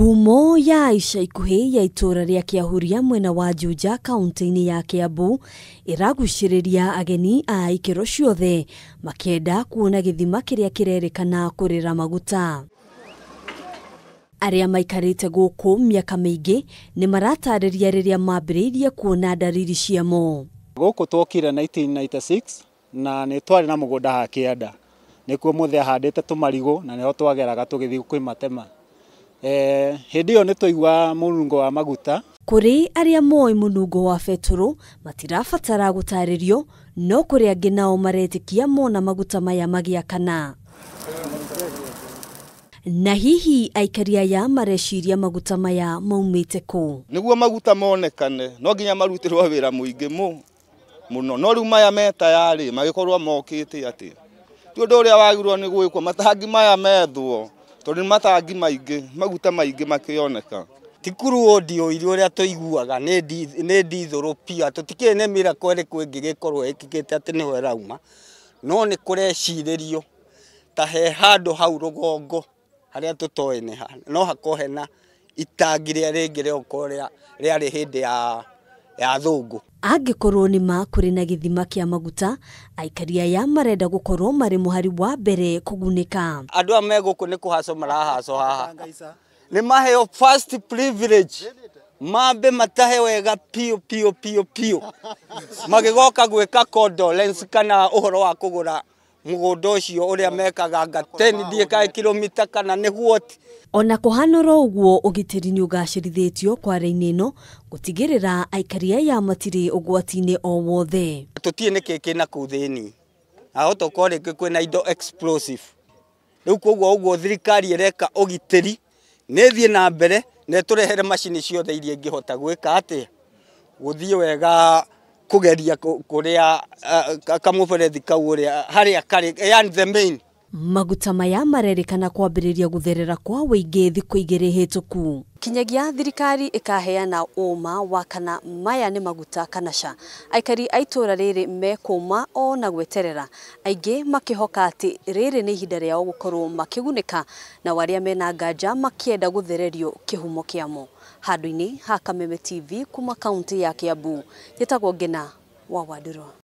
Ngumo ya ica ikuhi ya itura ria Kiahuria mwena wa Juja kaunti-ini ya Kiambu iraguciriria ageni a ikiro ciothe makienda kuona githima kiria kirerikana kurira maguta. Aria maikarite guku miaka mingi ni maratariria riria mambiririe kuona dariri ciamo. Guku twokire 1996 na ni twari na mugunda ha kianda nikuo muthe ahandite tumarigo na niho twageraga tugithi kwimatema. Hindi yo nitũigua mũnungo wa maguta. Kuri aria moi mũnungo wa betũrũ matirabatara gutaririo, no kuri angi nao maretikia mona maguta maya magiakana. Na hihi aikari aya mareciria maguta maya maumite ku? Niguo maguta monekane no nginya marutirwo wira muingi muno no riu maya meta yari magikorwo mokite ati ti undu uria wagirwo ni gwikwo matangi maya methwo tondu matangi maingi maguta maingi makioneka tikuru audio irio ria tuiguaga ni ndithuru pia tutikene mira kwere kwingigikorwo ikikite ati ni ho rauma no ni kureciririo ta he handu hau rugongo haria tutoe ni no hakohe na itangi ria ringi riokoria riari hindi ya thungu. Angikorwo ni makuri na githima kia maguta, aikari aya marenda gukorwo mari muhari wa mbere kugunika. Andu a meguku ni kuhaco marahaco haha ni maheo first privilege mambe matahe wega pio magigoka gwika condolence kana uhoro wa kugura mugunda ucio uria mekaga nga 10 ndieka kilomita kana niguo. Ona kuhanoro uguo ugitiri ni ugacirithitio kware-ini ino gutigirira aikari aya matiri ugwati-ini o wothe. Tutie ni kiki na kuthini aho tokore kwina indo explosive riu koguo uguo thirikari ireka ugitiri nethie na mbere ne turehere machini ciothe iria ingihota gwika ati guthie wega kugeria kuria kamuberethi kauria haria kari yani the main. Maguta maya marerikana kwambiriria gutherera kwa weingi thiku igiri hituku. Kinyagia thirikari ikaheana uma wa kana maya ni maguta kana ca. Aikari aitura riri mekuma o na gweterera. Aingi makihoka ati riri ni ihinda riao gukorwo makigunika na waria mena nganja makienda guthererio kihumo kiamo. Handu-ini ha Kameme TV kuma kaunti ya Kiambu. Yetagwo Ngina wa Wadurwa.